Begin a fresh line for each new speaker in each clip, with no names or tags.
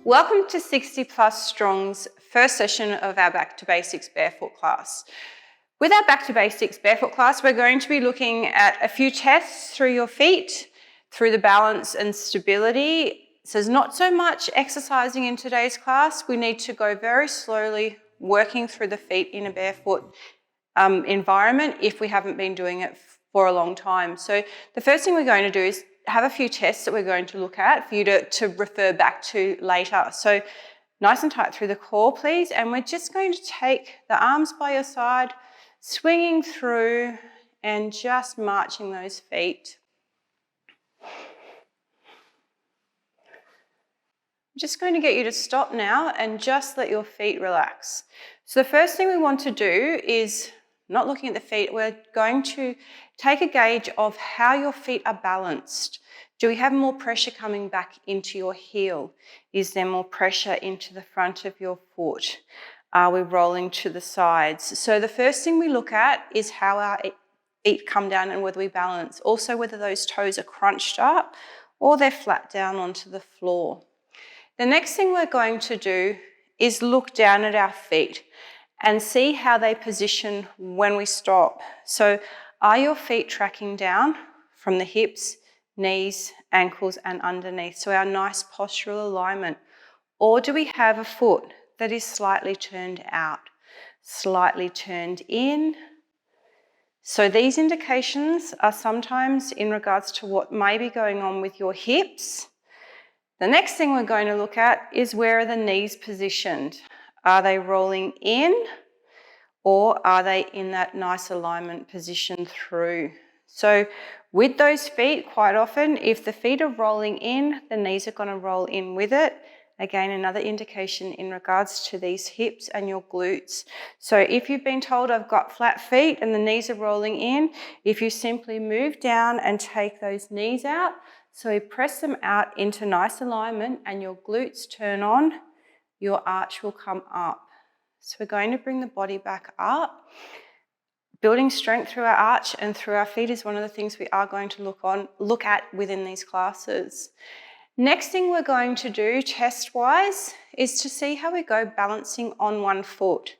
Welcome to 60 Plus Strong's first session of our Back to Basics Barefoot class. With our Back to Basics Barefoot class, we're going to be looking at a few tests through your feet, through the balance and stability. So there's not so much exercising in today's class. We need to go very slowly, working through the feet in a barefoot environment if we haven't been doing it for a long time. So the first thing we're going to do is have a few tests that we're going to look at for you to refer back to later. So nice and tight through the core, please. And we're just going to take the arms by your side, swinging through and just marching those feet. I'm just going to get you to stop now and just let your feet relax. So the first thing we want to do is, not looking at the feet, we're going to take a gauge of how your feet are balanced. Do we have more pressure coming back into your heel? Is there more pressure into the front of your foot? Are we rolling to the sides? So the first thing we look at is how our feet come down and whether we balance. Also whether those toes are crunched up or they're flat down onto the floor. The next thing we're going to do is look down at our feet and see how they position when we stop. So are your feet tracking down from the hips, knees, ankles, and underneath? So our nice postural alignment. Or do we have a foot that is slightly turned out, slightly turned in? So these indications are sometimes in regards to what may be going on with your hips. The next thing we're going to look at is where are the knees positioned? Are they rolling in or are they in that nice alignment position through? So with those feet, quite often, if the feet are rolling in, the knees are going to roll in with it. Again, another indication in regards to these hips and your glutes. So if you've been told I've got flat feet and the knees are rolling in, if you simply move down and take those knees out, so you press them out into nice alignment and your glutes turn on, your arch will come up. So we're going to bring the body back up. Building strength through our arch and through our feet is one of the things we are going to look at within these classes. Next thing we're going to do chest-wise is to see how we go balancing on one foot.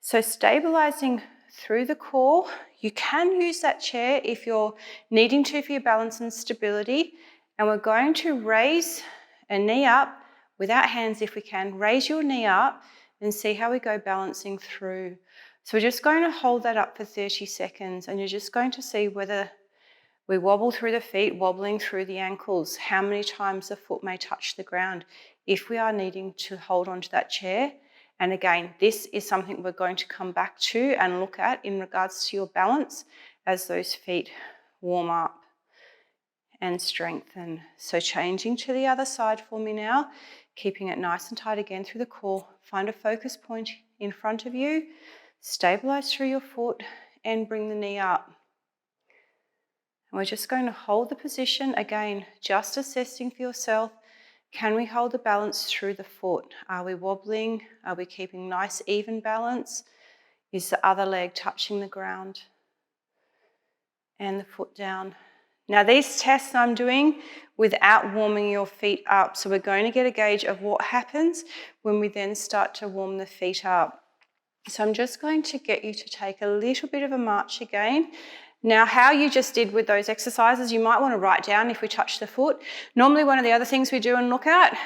So stabilizing through the core. You can use that chair if you're needing to for your balance and stability. And we're going to raise a knee up with our hands if we can. Raise your knee up and see how we go balancing through. So we're just going to hold that up for 30 seconds and you're just going to see whether we wobble through the feet, wobbling through the ankles, how many times the foot may touch the ground if we are needing to hold onto that chair. And again, this is something we're going to come back to and look at in regards to your balance as those feet warm up and strengthen. So changing to the other side for me now, keeping it nice and tight again through the core. Find a focus point in front of you, stabilize through your foot and bring the knee up. And we're just going to hold the position again, just assessing for yourself. Can we hold the balance through the foot? Are we wobbling? Are we keeping nice even balance? Is the other leg touching the ground? And the foot down. Now these tests I'm doing without warming your feet up. So we're going to get a gauge of what happens when we then start to warm the feet up. So I'm just going to get you to take a little bit of a march again. Now, how you just did with those exercises, you might want to write down if we touch the foot. Normally, one of the other things we do and look at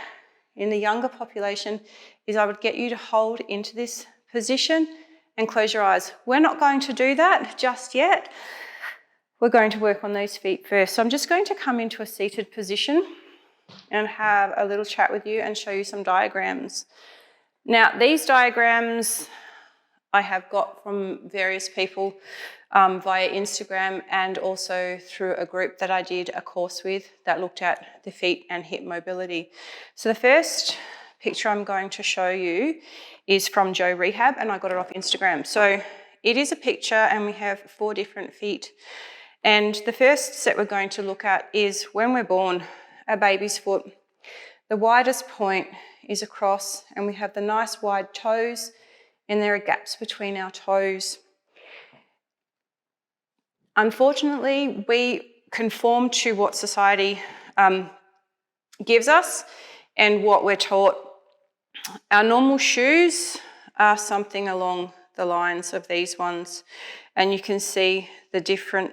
in the younger population is I would get you to hold into this position and close your eyes. We're not going to do that just yet. We're going to work on those feet first. So I'm just going to come into a seated position and have a little chat with you and show you some diagrams. Now, these diagrams I have got from various people via Instagram and also through a group that I did a course with that looked at the feet and hip mobility. So the first picture I'm going to show you is from Joe Rehab and I got it off Instagram. So it is a picture and we have 4 different feet. And the first set we're going to look at is when we're born, a baby's foot. The widest point is across and we have the nice wide toes and there are gaps between our toes. Unfortunately, we conform to what society gives us and what we're taught. Our normal shoes are something along the lines of these ones, and you can see the different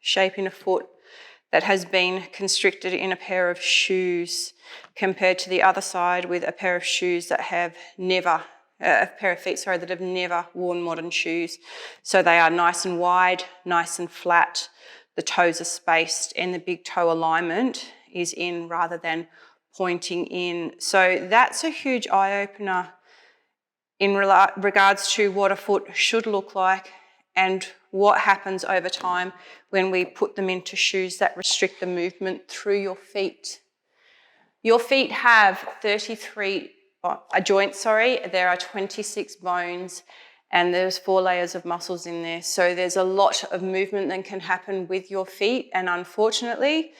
shape in a foot that has been constricted in a pair of shoes compared to the other side with a pair of shoes that have never, a pair of feet, sorry, that have never worn modern shoes. So they are nice and wide, nice and flat, the toes are spaced, and the big toe alignment is in rather than pointing in. So that's a huge eye-opener in regards to what a foot should look like and what happens over time when we put them into shoes that restrict the movement through your feet. Your feet have 33 joints, there are 26 bones, and there's 4 layers of muscles in there. So there's a lot of movement that can happen with your feet, and unfortunately,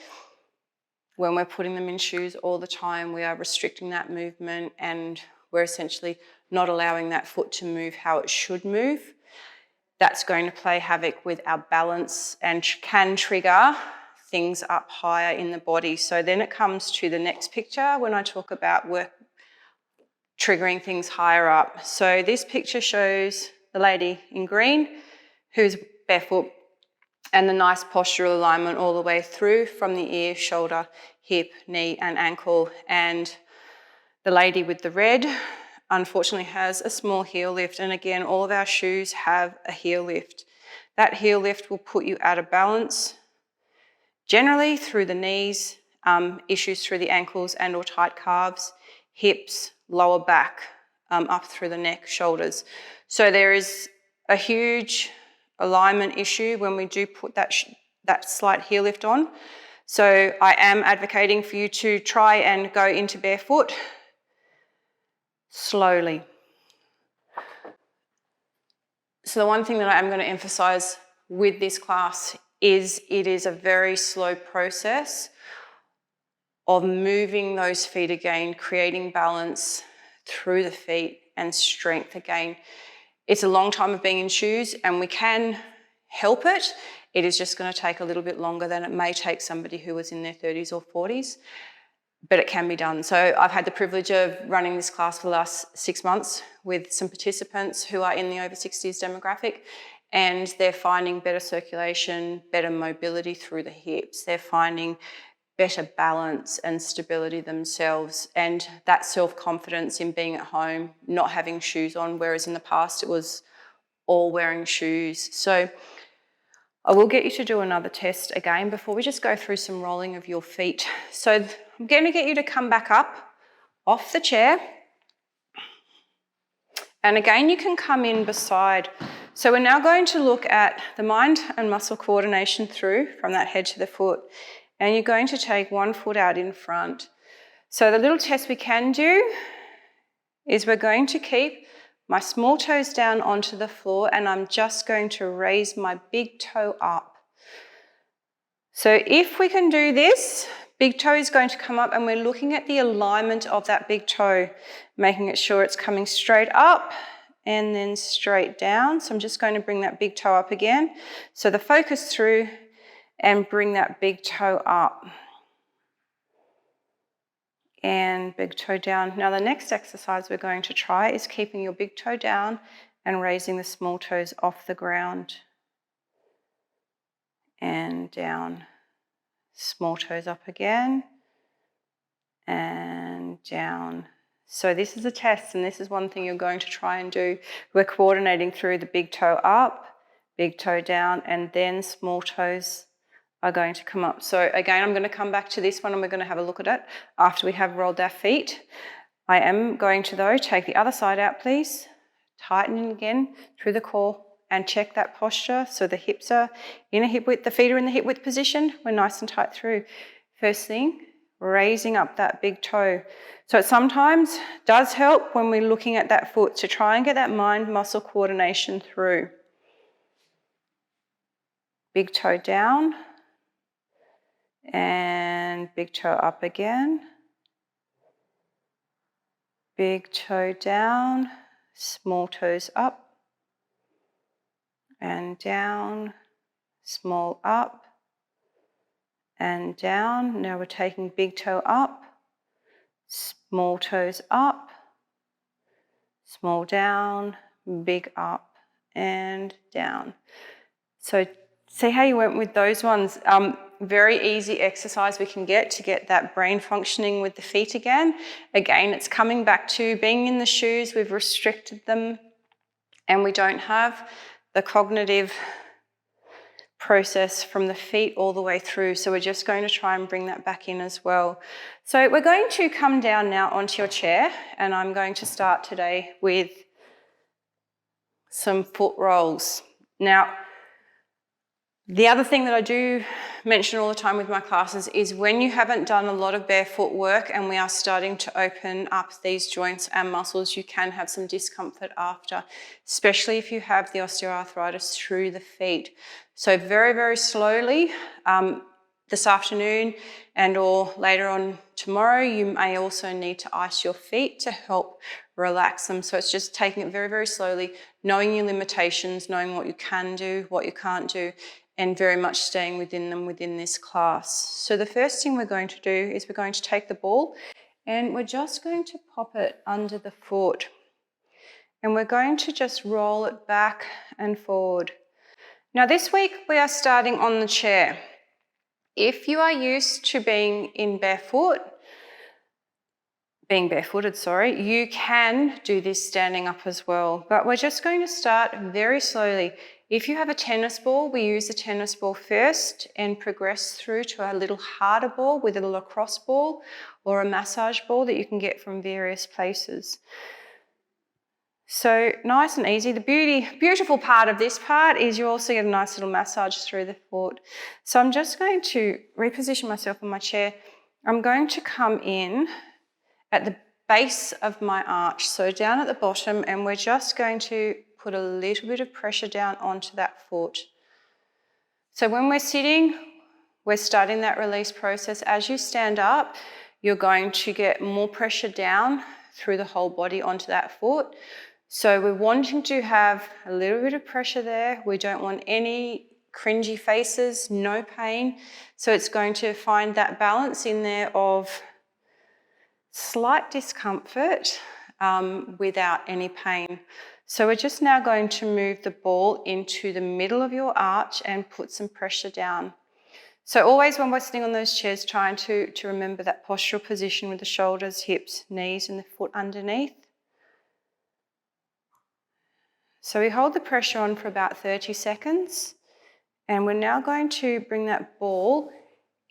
when we're putting them in shoes all the time, we are restricting that movement, and we're essentially not allowing that foot to move how it should move. That's going to play havoc with our balance and can trigger things up higher in the body. So then it comes to the next picture when I talk about triggering things higher up. So this picture shows the lady in green who's barefoot and the nice postural alignment all the way through from the ear, shoulder, hip, knee and ankle. And the lady with the red unfortunately has a small heel lift, and again, all of our shoes have a heel lift. That heel lift will put you out of balance, generally through the knees, issues through the ankles and or tight calves, hips, lower back, up through the neck, shoulders. So there is a huge alignment issue when we do put that slight heel lift on. So I am advocating for you to try and go into barefoot slowly. So the one thing that I am going to emphasize with this class is it is a very slow process of moving those feet again, creating balance through the feet and strength again. It's a long time of being in shoes and we can help it. It is just going to take a little bit longer than it may take somebody who was in their 30s or 40s. But it can be done. So I've had the privilege of running this class for the last 6 months with some participants who are in the over 60s demographic, and they're finding better circulation, better mobility through the hips. They're finding better balance and stability themselves, and that self-confidence in being at home, not having shoes on, whereas in the past it was all wearing shoes. So I will get you to do another test again before we just go through some rolling of your feet. So I'm going to get you to come back up off the chair. And again, you can come in beside. So we're now going to look at the mind and muscle coordination through from that head to the foot. And you're going to take one foot out in front. So the little test we can do is we're going to keep my small toes down onto the floor, and I'm just going to raise my big toe up. So if we can do this, big toe is going to come up, and we're looking at the alignment of that big toe, making sure it's coming straight up and then straight down. So I'm just going to bring that big toe up again. So the focus through and bring that big toe up. And big toe down. Now the next exercise we're going to try is keeping your big toe down and raising the small toes off the ground. And down. Small toes up again. And down. So this is a test, and this is one thing you're going to try and do. We're coordinating through the big toe up, big toe down, and then small toes are going to come up. So again, I'm going to come back to this one and we're going to have a look at it after we have rolled our feet. I am going to, though, take the other side out, please. Tighten again through the core and check that posture. So the hips are in a hip width, the feet are in the hip width position. We're nice and tight through. First thing, raising up that big toe. So it sometimes does help when we're looking at that foot to try and get that mind-muscle coordination through. Big toe down. And big toe up again. Big toe down, small toes up and down, small up and down. Now we're taking big toe up, small toes up, small down, big up and down. So see how you went with those ones. Very easy exercise we can get to get that brain functioning with the feet again. Again, it's coming back to being in the shoes. We've restricted them and we don't have the cognitive process from the feet all the way through. So we're just going to try and bring that back in as well. So we're going to come down now onto your chair, and I'm going to start today with some foot rolls. Now, the other thing that I do mention all the time with my classes is when you haven't done a lot of barefoot work and we are starting to open up these joints and muscles, you can have some discomfort after, especially if you have the osteoarthritis through the feet. So very, very slowly this afternoon and or later on tomorrow, you may also need to ice your feet to help relax them. So it's just taking it very, very slowly, knowing your limitations, knowing what you can do, what you can't do, and very much staying within them within this class. So the first thing we're going to do is we're going to take the ball and we're just going to pop it under the foot. And we're going to just roll it back and forward. Now this week we are starting on the chair. If you are used to being barefooted, you can do this standing up as well. But we're just going to start very slowly. If you have a tennis ball, we use the tennis ball first and progress through to a little harder ball with a lacrosse ball or a massage ball that you can get from various places. So nice and easy. The beautiful part of this part is you also get a nice little massage through the foot. So I'm just going to reposition myself on my chair. I'm going to come in at the base of my arch, so down at the bottom, and we're just going to put a little bit of pressure down onto that foot. So when we're sitting, we're starting that release process. As you stand up, you're going to get more pressure down through the whole body onto that foot. So we're wanting to have a little bit of pressure there. We don't want any cringy faces, no pain. So it's going to find that balance in there of slight discomfort without any pain. So we're just now going to move the ball into the middle of your arch and put some pressure down. So always when we're sitting on those chairs, trying to remember that postural position with the shoulders, hips, knees and the foot underneath. So we hold the pressure on for about 30 seconds and we're now going to bring that ball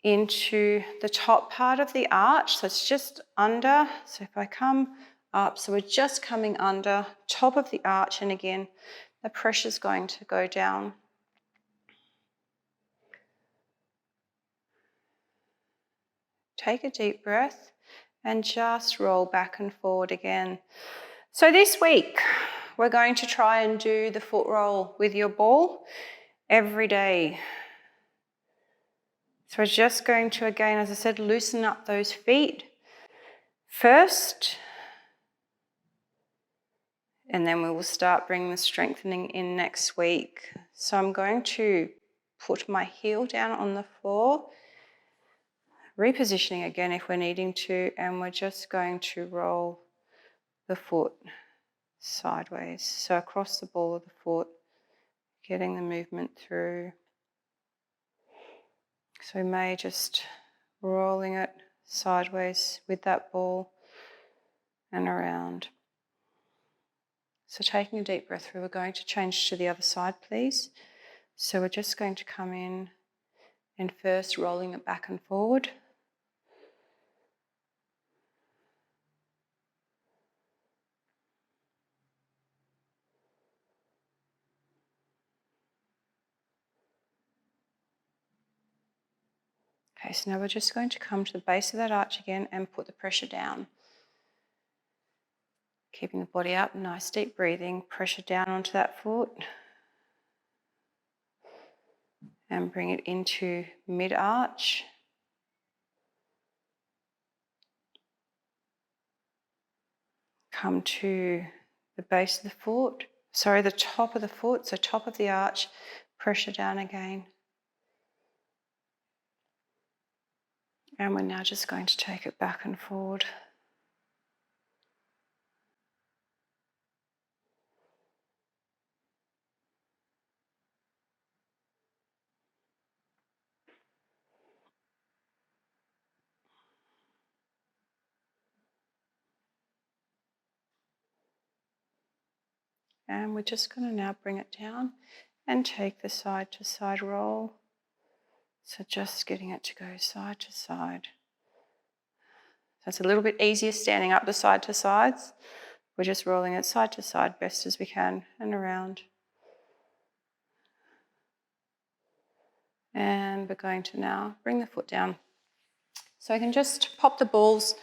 into the top part of the arch. So it's just under. So if I come up, so we're just coming under top of the arch, and again, the pressure's going to go down. Take a deep breath and just roll back and forward again. So this week, we're going to try and do the foot roll with your ball every day. So we're just going to, again, as I said, loosen up those feet first. And then we will start bringing the strengthening in next week. So I'm going to put my heel down on the floor, repositioning again if we're needing to, and we're just going to roll the foot sideways. So across the ball of the foot, getting the movement through. So we may just rolling it sideways with that ball and around. So taking a deep breath through, we're going to change to the other side, please. So we're just going to come in and first rolling it back and forward. Okay, so now we're just going to come to the base of that arch again and put the pressure down. Keeping the body up, nice deep breathing, pressure down onto that foot. And bring it into mid-arch. Come to the base of the foot, the top of the foot, so top of the arch, pressure down again. And we're now just going to take it back and forward. And we're just going to now bring it down and take the side to side roll. So just getting it to go side to side. That's a little bit easier standing up the side to sides. We're just rolling it side to side best as we can and around. And we're going to now bring the foot down. So I can just pop the balls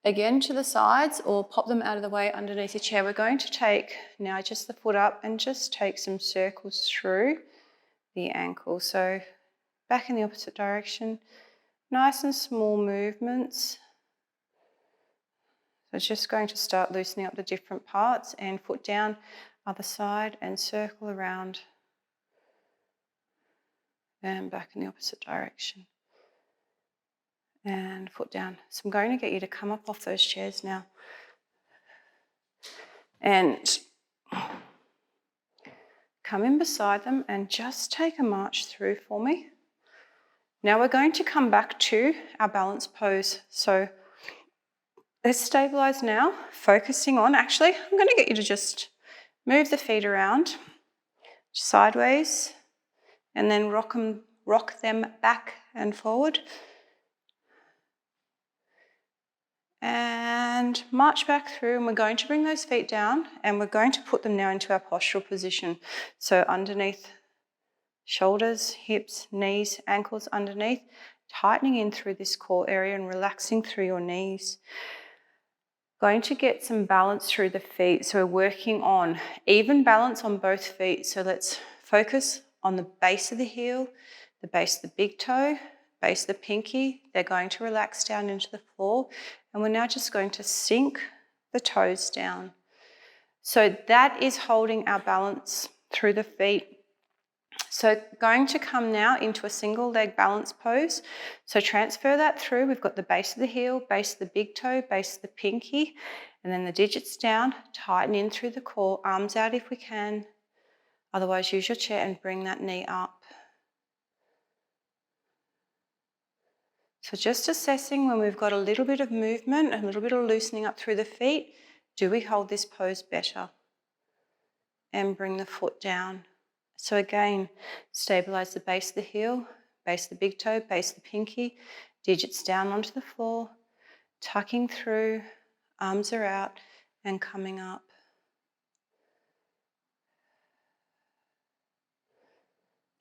again to the sides or pop them out of the way underneath the chair. We're going to take now just the foot up and just take some circles through the ankle. So back in the opposite direction, nice and small movements. So it's just going to start loosening up the different parts, and foot down, other side, and circle around and back in the opposite direction. And foot down. So I'm going to get you to come up off those chairs now. And come in beside them and just take a march through for me. Now we're going to come back to our balance pose. So let's stabilize now, focusing on, actually, I'm going to get you to just move the feet around sideways and then rock them back and forward. And march back through, and we're going to bring those feet down and we're going to put them now into our postural position. So underneath shoulders, hips, knees, ankles underneath, tightening in through this core area and relaxing through your knees. Going to get some balance through the feet. So we're working on even balance on both feet. So let's focus on the base of the heel, the base of the big toe, base of the pinky. They're going to relax down into the floor. And we're now just going to sink the toes down. So that is holding our balance through the feet. So going to come now into a single leg balance pose. So transfer that through. We've got the base of the heel, base of the big toe, base of the pinky, and then the digits down, tighten in through the core, arms out if we can. Otherwise, use your chair and bring that knee up. So just assessing when we've got a little bit of movement, a little bit of loosening up through the feet, do we hold this pose better? And bring the foot down. So again, stabilize the base of the heel, base of the big toe, base of the pinky, digits down onto the floor, tucking through, arms are out and coming up.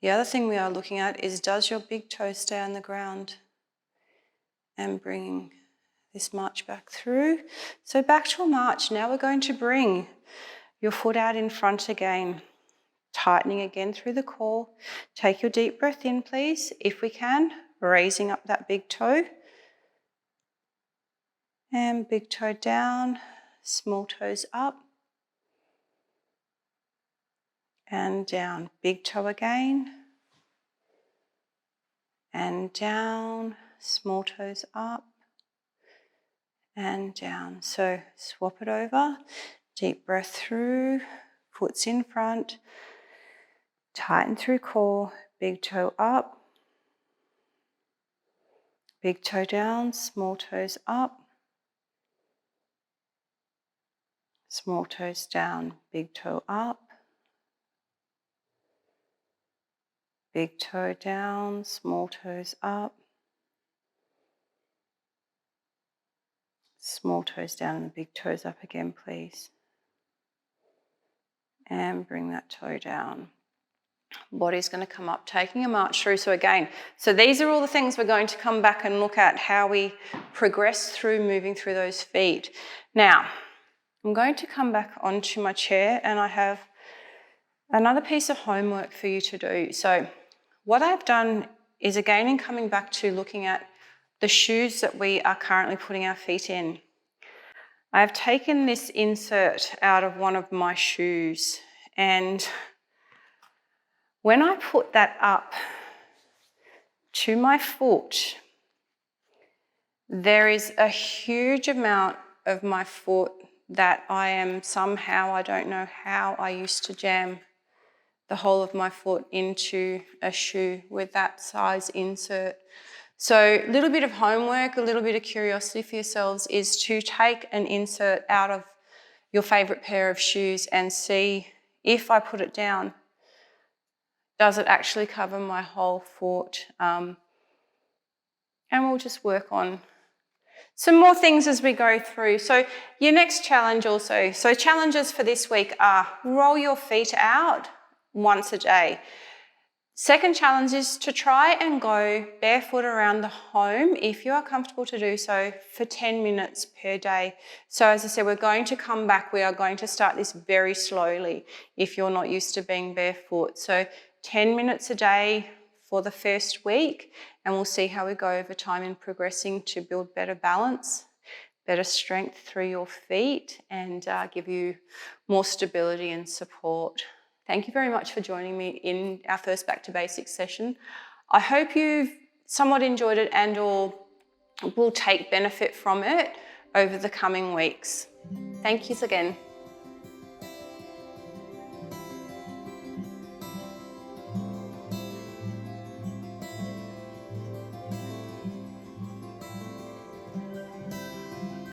The other thing we are looking at is, does your big toe stay on the ground? And bringing this march back through. So back to a march. Now we're going to bring your foot out in front again. Tightening again through the core. Take your deep breath in, please, if we can. Raising up that big toe. And big toe down, small toes up. And down, big toe again. And down, small toes up. And down. So swap it over. Deep breath through, foot's in front. Tighten through core, big toe up, big toe down, small toes up, small toes down, big toe up, big toe down, small toes up, small toes down and big toes up again, please. And bring that toe down. Body's going to come up, taking a march through. So again, so these are all the things we're going to come back and look at, how we progress through moving through those feet. Now, I'm going to come back onto my chair and I have another piece of homework for you to do. So what I've done is, again, in coming back to looking at the shoes that we are currently putting our feet in, I've taken this insert out of one of my shoes, and when I put that up to my foot, There is a huge amount of my foot that I don't know how I used to jam the whole of my foot into a shoe with that size insert. So a little bit of homework, a little bit of curiosity for yourselves is to take an insert out of your favourite pair of shoes and see if I put it down, does it actually cover my whole foot? And we'll just work on some more things as we go through. So your next challenge also, so challenges for this week are roll your feet out once a day. Second challenge is to try and go barefoot around the home, if you are comfortable to do so, for 10 minutes per day. So as I said, we're going to come back. We are going to start this very slowly if you're not used to being barefoot. So 10 minutes a day for the first week, and we'll see how we go over time in progressing to build better balance, better strength through your feet, and give you more stability and support. Thank you very much for joining me in our first Back to Basics session. I hope you've somewhat enjoyed it and or will take benefit from it over the coming weeks. Thank you again.